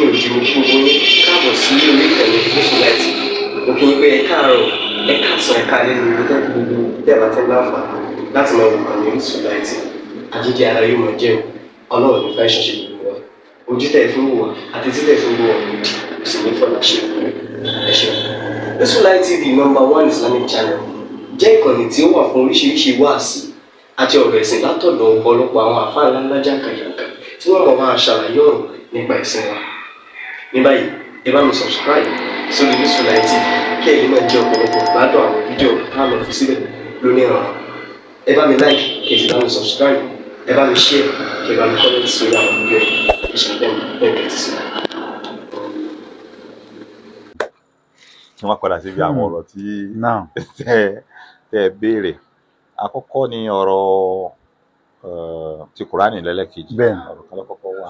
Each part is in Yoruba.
lẹ́yìn òjì mo kí gbogbo yín káàbọ̀ sí orí ìkànnì Orísun TV. Mo kí yín pé ẹ káàárọ̀, ẹ káàsán, ẹ káalẹ́ ní gbogbo tẹ́ bá tẹ́ láǹfààní láti máa wo ìkànnì Orísun TV. Àjíjẹ ara yóò máa jẹun, Ọlọ́run ní fẹ́ ṣọṣẹ́ gbogbo wa. Ojú tẹ̀ fún wò wá àti títẹ̀ fún wò wá kò sì ní fọlá ṣe ẹ ṣeun. Orísun TV #1 Islamic channel jẹ́ ìkànnì tí ó wà fún oríṣiríṣi wáàsí àti ọ̀rọ̀ ẹ̀sìn látọ̀dọ̀ ọ̀pọ̀lọpọ̀ àwọn àfáà ńláńlá jàǹkàjàǹkà tí wọ́n mọ̀ máa ṣàlàyé ọ̀rọ̀ nípa ẹ̀sìn wa. Ní báyìí, ẹ bá mi subscribe sórí Orísun TV kí ẹ̀yin máa jẹ́ ọ̀pọ̀lọpọ̀ gbádùn àwọn fídíò táwọn fi síbẹ̀ lónìí ọ̀rọ̀. Ẹ bá mi like kí ẹ sì bá mi subscribe, ẹ bá mi share kí ẹ bá mi comment sórí àwọn fídíò ìṣẹ̀lẹ̀ ẹ̀kẹ́ ti sí. Kí wọ́n padà síbi àwọn ọ̀rọ̀ tí tẹ́ béèrè. Àkọ́kọ́ ni ọ̀rọ̀ ti Kùránì lẹ́lẹ́kejì. Ọ̀rọ̀ kan lọ́kọ́kọ́ wà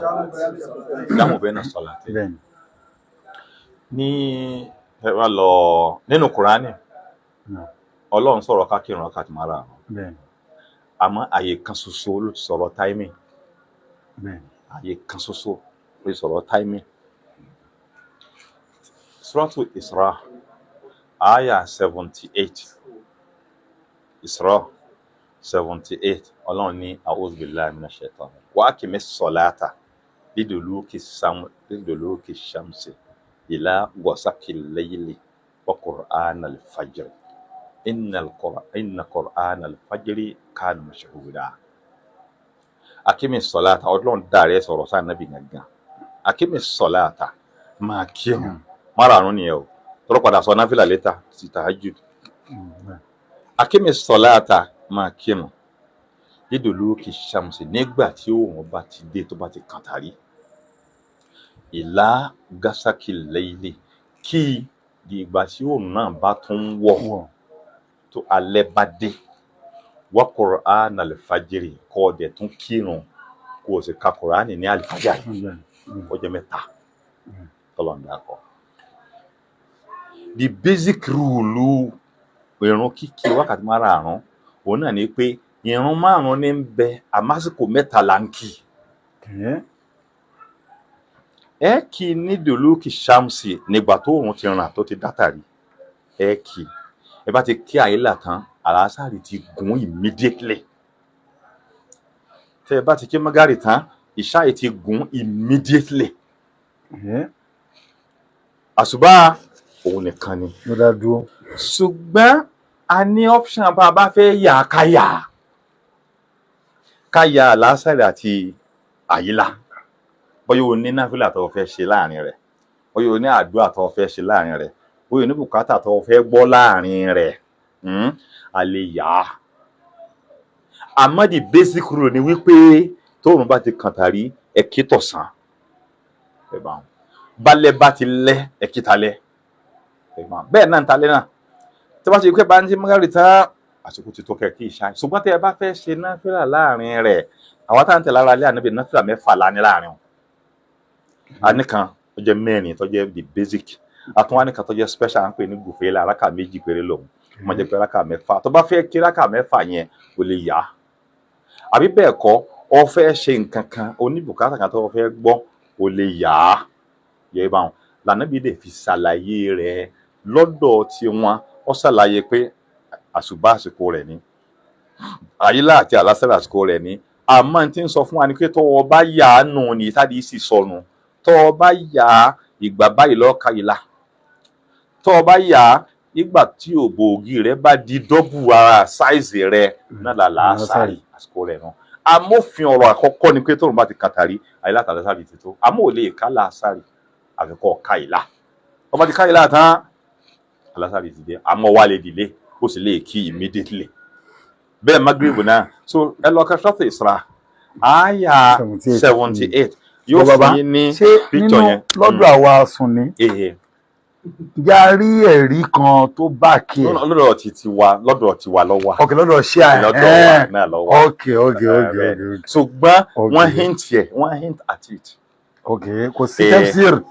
jámù bẹ́ẹ̀ náà sọ̀lá tẹ́. Ní ẹ wá lọ nínú Kùránì Ọlọ́run sọ̀rọ̀ ká kírun wákàtí márààrún. Àmọ́ àyè kan ṣoṣo ló ti sọ̀rọ̀ timing. Àyè kan ṣoṣo ló ti sọ̀rọ̀ timing. Suratul Isra Aya 78. Isra 78. Ọlọ́run ní a'udhu billahi minash shaitani. Wa aqimis salata liduluki shamsi ila ghasaqil layli wa qur'anal fajr. Inna qur'anal fajri kana mashhuda. Aqimis salata. Ọlọ́run dàrẹ́ sọ̀rọ̀ sáà Nábì gangan. Aqimis salata. Máa kírun. Márààrún ni ẹ o. Tọ́rọ padà sọ náfìlà létà sí tahajjud. Aqimis salata máa kírun liduluki shamsi nígbà tí òun bá ti dé tó bá ti kàntàrí. Ila ghasaqil layli kí di ìgbà tí òun náà bá tún wọ̀ tó alẹ́ bá dé. Wa qur'anal fajri kọ́ dẹ̀ tún kírun kó o sì ka Kùránì ní àlìfájàrí. Ó jẹ́ mẹ́ta tọ́lọ̀ ń dákọ̀. The basic rule ìrun kíkí wákàtí márààrún òun náà ni pé ìrun márùn ní ń bẹ àmásìkò mẹ́ta là ń kí. Ẹ kí ní duluki shamsi nígbà tó òun ti ràn tó ti dátàrí. Ẹ kí ẹ bá ti kí àyílà tán àlásàrì ti gùn immediately. Tẹ́ ẹ bá ti kí mágárì tán ìṣáì ti gùn immediately. Àsùbá òun nìkan ni. Ṣùgbọ́n a ní option bá a bá fẹ́ yà ká yà àlásàrì àti àyílà. Bóyá o ní náfìlà tó fẹ́ ṣe láàrin rẹ̀, bóyá o ní àdúrà tó fẹ́ ṣe láàrin rẹ̀, bóyá o ní bùkátà tó fẹ́ gbọ́ láàrin rẹ̀, a lè yà á. Àmọ́ the basic rule ni wípé tóòrùn bá ti kàntàrí ẹ kí tọ̀sán. Bálẹ̀ bá ti lẹ́ ẹ kí talẹ́. Bẹ́ẹ̀ náà ń talẹ́ náà. Tí wọ́n ṣe pé bá ń ṣe mọ́gàrì tán àsìkò ti tó kẹ́ kí ìṣá. Ṣùgbọ́n tẹ́ ẹ bá fẹ́ ṣe náfìlà láàrin rẹ̀, àwọn táwọn tẹ̀lé ara lé Ànábì náfìlà 6 lá ní láàrin wọn. A ní kan tó jẹ́ mẹ́rin tó jẹ́ the basic. A tún wá ní kan tó jẹ́ special ń pè ní gùfẹ́lá rákà 2 péré lòun. Wọ́n jẹ́ pé rákà 6. Tó bá fẹ́ kí rákà 6 yẹn kò lè yá. Àbí bẹ́ẹ̀ kọ́ ọ fẹ́ ṣe nǹkan kan oníbùkátà kan tó fẹ́ gbọ́ kò lè yá. Yẹ bá wọn l'Ànábì dẹ̀ fi ṣàlàyé rẹ̀ lọ́dọ̀ tí wọn ó ṣàlàyé pé àsùbá àsìkò rẹ̀ ni àyílà àti àlásàrì àsìkò rẹ̀ ni. Àmọ́ tí ń sọ fún wa ni pé tọ́ ọ bá yà á nù ní ìtàdí sì sọnù. Tọ́ ọ bá yà á ìgbà báyìí lọ́ọ́ kàyílà. Tọ́ ọ bá yà á ìgbà tí òbòògì rẹ̀ bá di dọ́bù ara sáìzì rẹ̀ náà làlásàrì àsìkò rẹ̀ náà. Amófin ọ̀rọ̀ àkọ́kọ́ ni pé tóun bá ti kàtàrí àyílà àti àlásàrì ti tó. Àmọ́ ò lè ká làásàrì àfikọ́ kàyílà. Ọba ti kàyílà tán àlásàrì ti dé. Àmọ́ wà lè dìlé ó sì lè kí immediately. Bẹ́ẹ̀ Maghrib náà. So ẹ lọ ka Suratul Isra Aya 78 yóò fún yín ní picture yẹn. Lọ́dọ̀ àwa Sunni yarí ẹ̀rí kan tó bá kí ẹ̀. Lọ́dọ̀ tiwa ló wà. Ok, lọ́dọ̀ ṣí à lọ́dọ̀ wa náà ló wà. Ok. Ṣùgbọ́n wọ́n hint at it. Ok, kò sí tafsir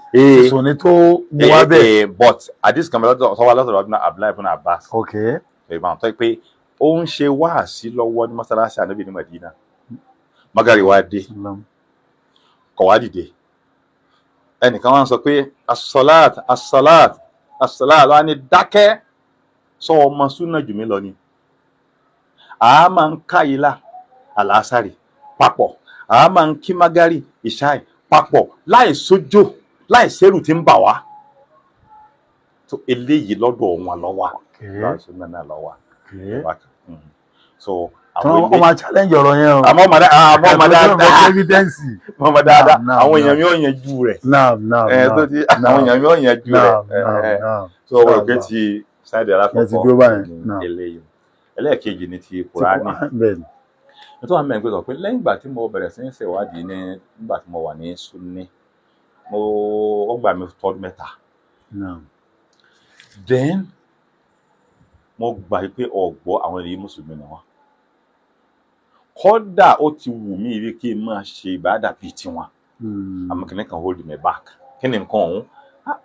Sunni tó mú wá bẹ́ẹ̀. But hadith kan lọ́dọ̀ Abdullahi ibn Abbas. Ok. Ìbámu tó pé ó ń ṣe wáàsí lọ́wọ́ ní mọ́sálásí Ànábì ní Madina. Magari wá dé. Kọ̀ wá dìde. ẹnìkan wá ń sọ pé as-salat as-salat as-salat wá ní dákẹ́ sọ ọmọ súnà jù mí lọ ni a máa ń ká ilá àlàásàrì papọ̀ a máa ń kí magari ìṣáì papọ̀ láì sójò láì sẹ́rù tí ń bà wá tó eléyìí lọ́dọ̀ wọn lọ́wọ́ láì súnà náà lọ́wọ́ so àwọn ọmọ challenge ọ̀rọ̀ yẹn o. àmọ́ ọmọ dáadáa evidence. ọmọ dáadáa àwọn èèyàn mi ò yanjú rẹ̀. tó ti àwọn èèyàn mi ò yanjú rẹ̀. so ọ̀rọ̀ pé ti ṣáìdì alákọ̀ọ́kọ́ eléyìí ẹlẹ́ẹ̀kejì ni ti Kùránì. nítorí àwọn mẹ́rin pé sọ pé lẹ́yìn ìgbà tí mo bẹ̀rẹ̀ sí ní ṣèwádìí nígbà tí mo wà ní Sunni ó gbà mí tọ́dún mẹ́ta. then mo gbà pé ọ̀gbọ́ àwọn ènìyàn mùsùlùmí ni wọ́n. kódà ó ti wù mí rí kí n máa ṣe ìbádà bíi tiwọn àmọ́ kìnìún kan hold me back kí ni nǹkan ọ̀hún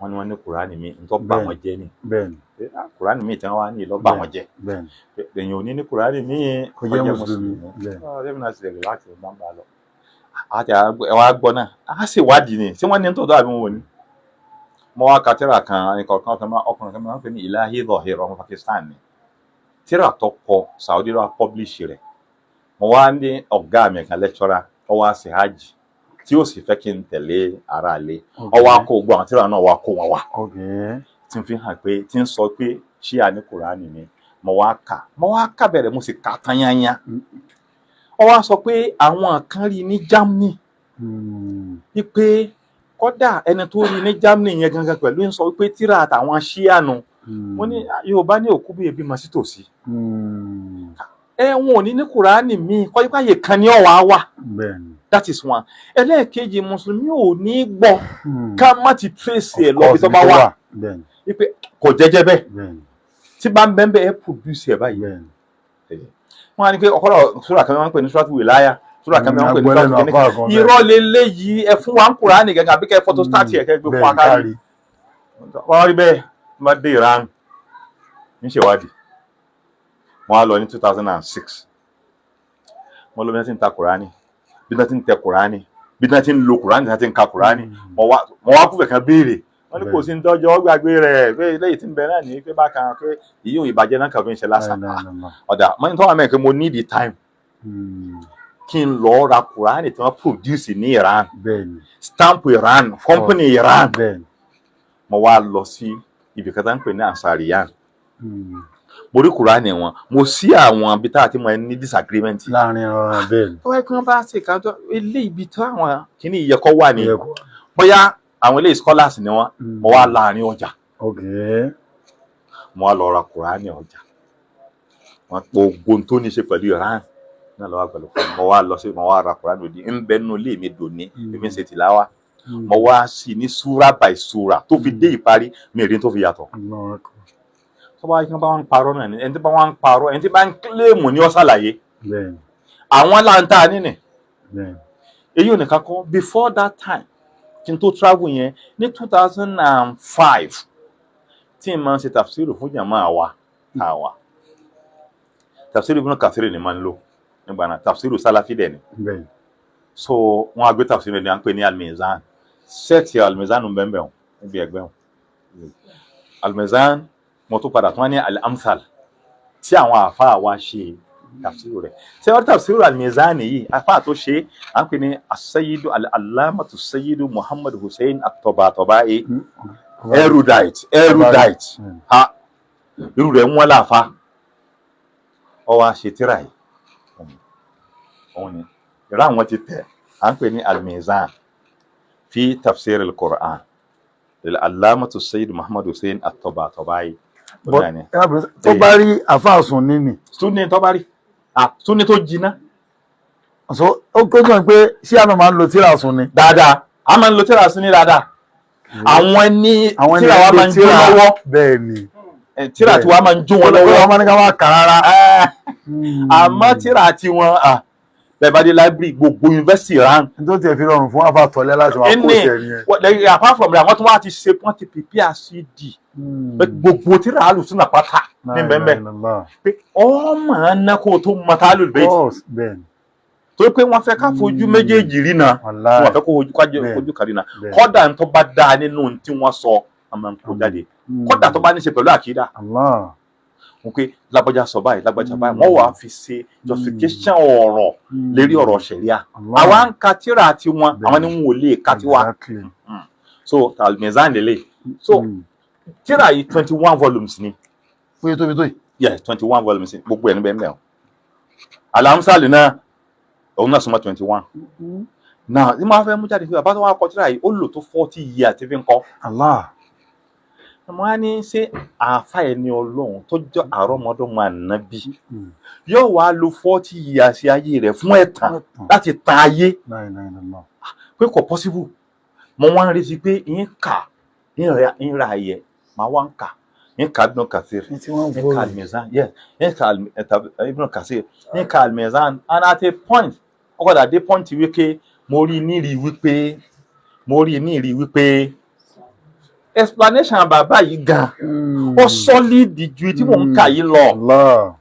wọ́n ní wọ́n ní Kùránì mi nǹkan bá wọn jẹ́ ni Kùránì mi tí wọ́n wá ní ìlọ́ bá wọn jẹ́ èèyàn ò ní Kùránì mi kò jẹ́ mùsùlùmí ọ̀rẹ́mi náà ti rẹ̀ láti ọ̀gbọ́n bá lọ àti ẹ̀wọ̀n agbọ́n náà á sì wádìí ni tí wọ́n ní tọ́jú àbí wọn ò ní. mo wá ka tírà kan ọkùnrin kan máa ń pè ní Ilahi Zahir ọmọ Pakistan ni tírà tó kọ Saudi ló publish rẹ̀. mo wá ní ọ̀gá mi kan lecturer ó wá ṣe hajj tí ó sì fẹ́ kí n tẹ̀lé ara lé ó wá kó gbọ́ àwọn tírà náà wá kó wọn wá tí n fi hàn pé tí n sọ pé ṣíà ní Kùránì mi mo wá kà bẹ̀rẹ̀ mo sì kà tán yányá ó wá sọ pé àwọn kan rí ní Germany wípé kódà ẹni tó rí ní Germany yẹn gangan pẹ̀lú ń sọ wípé tírà àtàwọn ṣíà nù mo ní Yorùbá ní òkú bí ebi mọ sí tòsí wọn ò ní Kùránì mi kọ́yípáyé kan ní ọ̀wá wà that is one. ẹlẹ́ẹ̀kejì mùsùlùmí ò ní gbọ́ ká má ti trace ẹ̀ lọ bí tó bá wà wípé kò jẹ́jẹ́ bẹ́ẹ̀ tí bá ń bẹ́ẹ̀ bẹ́ẹ̀ produce ẹ̀ báyìí. wọ́n á ní pé ọ̀kọ́rọ̀ sura kan wọ́n ń pè ní Suratul Wilaya sura kan wọ́n ń pè ní Suratul Kìnìkan irọ́ lélẹ́yìí ẹ fún wa ń Kùránì gẹ́gẹ́ àbí kẹ́ photostat ẹ̀ kẹ́ gbé fún akárí. wọ́n rí bẹ́ẹ̀ wọ́n dé Iran ní ṣèwádìí wọ́n á lọ ní 2006 wọ́n lọ bí wọ́n ti ń ta Kùránì bí wọ́n ti ń tẹ Kùránì bí wọ́n ti ń lo Kùránì bí wọ́n ti ń ka Kùránì wọ́n wá kúfẹ̀ kan béèrè wọ́n ní kò sí ń tọ́jọ́ gbàgbé rẹ̀ pé lẹ́yìn tí ń bẹ náà ní pé bákan pé ìyí ò ìbàjẹ́ náà kàn fi ń ṣe lásán ọ̀dà mọ́ni tó wà mẹ́rin pé mo need the time kí n lọ ra Kùránì tí wọ́n produce ní Iran stamp Iran company Iran mo wá lọ sí ibi kan tó ń pè ní Ansariyan mo rí Kùránì wọn mo sí àwọn ibi tá a ti mọ ní disagreement láàrin ọ̀rọ̀ bẹ́ẹ̀ tó wáyé kí wọ́n bá ṣe kájọ ilé ibi tó àwọn kìíní ìyẹ̀kọ́ wà ní bóyá àwọn ilé scholars ni wọ́n mo wá láàrin ọjà mo wá lọ ra Kùránì ọjà wọn gbogbo tó ní ṣe pẹ̀lú Iran náà lọ́wọ́ pẹ̀lú mo wá lọ sí mo wá ra Kùránì òdì ń bẹ nínú ilé mi dòní èmi ń ṣe tìláwà mo wá sí ní súrà by súrà tó fi dé ìparí mi rí tó fi yàtọ̀ tó bá yín bá wọn ń parọ́ náà ni ẹni tí bá wọn ń parọ́ ẹni tí bá ń kílèmù ní ọ̀sàlàyé àwọn láǹtà nínú èyí ò nìkan kọ́ before that time kí n tó travel yẹn ní 2005 tí n máa ń ṣe tafsir fún jàmáà àwa tafsir Ibn Kathir ni máa ń lò nígbà náà tafsir Salafi dẹ̀ ni so wọn á gbé tafsir ní à ń pè ní Al-Mizan sẹ́ẹ̀tì Al-Mizan ń bẹ́ẹ̀ bẹ́ẹ̀ níbi ẹgbẹ́ wọn Al-Mizan mo tún padà tún wá ní Al-Amthal tí àwọn àfáà wa ṣe tafsiru rẹ̀ ṣé wọ́n tafsiru Al-Mizan yìí àfáà tó ṣe à ń pè ní as-Sayyidu al-Allamatu Sayyidu Muhammad Hussein at-Tabatabai erudite ha irú rẹ̀ wọ́n láfa ọ wá ṣe tíra yìí òun ni ìrá àwọn ti tẹ̀ à ń pè ní Al-Mizan fi tafsir al-Qur'an al-Allamatu Sayyidu Muhammad Hussein at-Tabatabai tó bá rí àfáà Sunni ni Sunni tó bá rí Sunni tó jiná so ó kọjú pé ṣé àná máa ń lo tíra Sunni dáadáa a máa ń lo tíra Sunni dáadáa àwọn ní tíra wa máa ń jó lọ́wọ́ bẹ́ẹ̀ ni tíra tí wa máa ń jó wọn lọ́wọ́ wọ́n máa ní ká máa kà rárá àmọ́ tíra tí wọ́n bẹ́ẹ̀ bá dé library gbogbo university Iran tó tiẹ̀ fi rọrùn fún àfáà tọ́lẹ́ láti wá kó ṣẹ̀ yẹn apart from that wọ́n tún wá ti ṣe wọ́n ti prepare CD gbogbo tíra alùsùn náà pátá ní bẹ́ẹ̀ pé ọmọ ẹ̀ná kó tó mọ tá lù bẹ́ẹ̀ torí pé wọ́n fẹ́ ká fojú méjèèjì rí náà wọ́n fẹ́ kó ojú kan rí náà kódà tó bá dáa nínú tí wọ́n sọ àmọ́ kó jáde kódà tó bá ní ṣe pẹ̀lú àkídà wọ́n pé lágbájá sọ báyìí lágbájá báyìí wọ́n wàá fi ṣe justification ọ̀rọ̀ lérí ọ̀rọ̀ ṣẹ̀ríà àwa ń ka tírà tiwọn àwọn ni wọn ò lè ka tiwa so Al-Mizan lélẹ̀ so tírà yìí 21 volumes ni. fúyẹ́ tóbi tó yìí. yes 21 volumes ni gbogbo ẹ̀ níbẹ̀ níbẹ̀ o Al-Amsal náà òun náà súnmọ́ 21 náà ní máa fẹ́ mú jáde fún bàbá tó wá kọ tírà yìí ó lò tó 40 years tí fi ń kọ́. Wọ́n á ní ṣé àáfà ẹni Ọlọ́run tó jẹ́ àrọ́mọdọ́mọ Ànábì yóò wá lo 40 years ayé rẹ̀ fún ẹ̀tàn láti tan ayé pé kò possible mo wá ń retí pé ń kà ń ra ayẹ máa wá ń kà ń kà Ibn Kathir ń kà Al-Mizan yes ń kà Ibn Kathir ń kà Al-Mizan and at a point ọkọ̀dà dé point wípé mo rí nírí wípé explanation bàbá yìí gan ó solid ju tí mò ń kà yìí lọ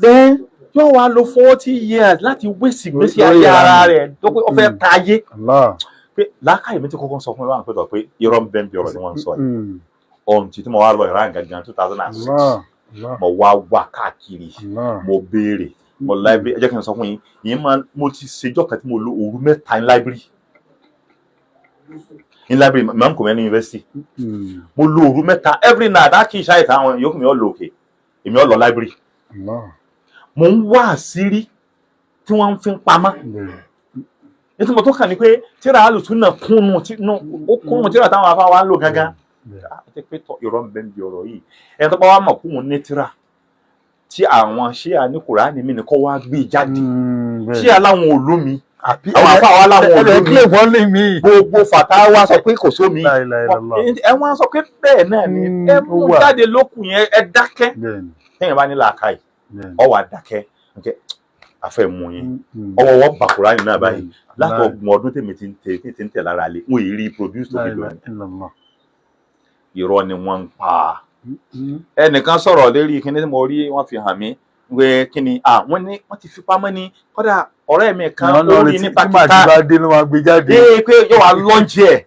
then yóò wá lo 40 years láti wéṣì gbèsè ayé ara rẹ̀ tó pé ó fẹ́ ta ayé pé lákàyè mi ti kọ́kọ́ sọ fún mi wá pé irọ́ ń bẹ́ ń bí ọ̀rọ̀ ni wọ́n ń sọ yìí ohun tí mo wá lọ Iran gangan 2006 mo wá káàkiri mo béèrè mo library ẹ jẹ́ kí n sọ fún yín ìyẹn máa mo ti ṣèjọ́ kan tí mo lo òru mẹ́ta ní library Imam Khomeini University mo lo òru mẹ́ta every night á kì í ṣáà ìta àwọn yòókù mi ò lọ òkè èmi ò lọ library mo ń wá àṣírí tí wọ́n fi ń pamọ́ ètò mo tó kàn ní pé tíra alùsùn náà kúnnù tíra táwọn afá wa ń lò gangan àti pé irọ́ ń bẹ ń bí ọ̀rọ̀ yìí ẹni tó bá wá mọ̀ kúnnù ní tíra tí àwọn ṣíà ní Kùránì mi nìkan wá gbé jáde ṣíà láwọn olómi àwọn afá wa láwọn olómi gbogbo fàtáwá sọ pé kò sómi ẹ wọ́n sọ pé bẹ́ẹ̀ náà ni ẹ mú jáde lókùn yẹn ẹ dákẹ́ tẹ́yìn bá ní làákàyè ọ wà dákẹ́ afẹ́mu yín ọwọ́ wọ́n bá Kùránì náà báyìí láti ọgbọ̀n ọdún tèmi ti ń tẹ̀ lára lé wọ́n èrí produce tó fi lónìí irọ́ ni wọ́n ń pa ẹnìkan sọ̀rọ̀ lérí kíní tí mo rí wọ́n fi hàn mí pé kíni wọ́n ní wọ́n ti fi pamọ́ ní kódà ọ̀rẹ́ mi kan lórí ní Pakistan pé yóò wá lọ́ọ̀jì ẹ̀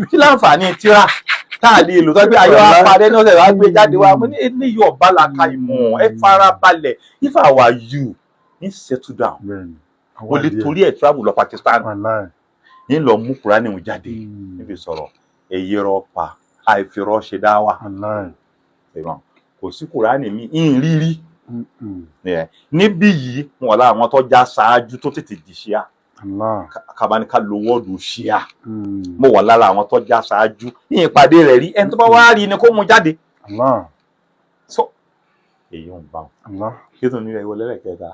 kí láǹfààní tíra táà lè lò tọ́jú ayọ́ apàdé ní ọ̀sẹ̀ wá gbé jáde wá mo ní eléyìí ọ̀bá làkà ìmọ̀ ẹ fara balẹ̀ if I were you ń settle down o lè torí ẹ̀ travel lọ Pakistan ń lọ mú Kùránì wọn jáde níbi sọ̀rọ̀ èyí rọ pa àìfirọ́ ṣe dá wà kò sí Kùránì mi ń rírí níbí yìí wọn láwọn tó já ṣáájú tó tètè di ṣíà kábáníká lo wọ́ọ̀dù ṣíà mo wà lára àwọn tó já ṣáájú yìí ìpàdé rẹ̀ rí ẹni tó bá wá rí ni kó mú jáde so èyí ń bá wọn kí tó ní ẹwọ lẹ́lẹ́kẹta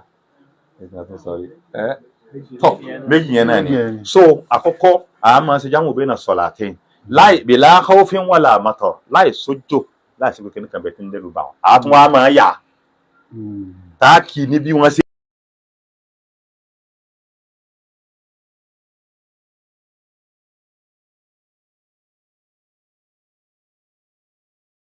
tọ́ méjì yẹn náà ni so àkọ́kọ́ àmọ́ ṣe jáwọn òbí náà sọ̀lá àtẹ́yìn láì bila khawfin wala matar láì sójò láì sí pé kíní kan bẹ̀ tí ń dẹ́rù bá wọn àtúnwá máa yà táàkì ní bí wọ́n ṣe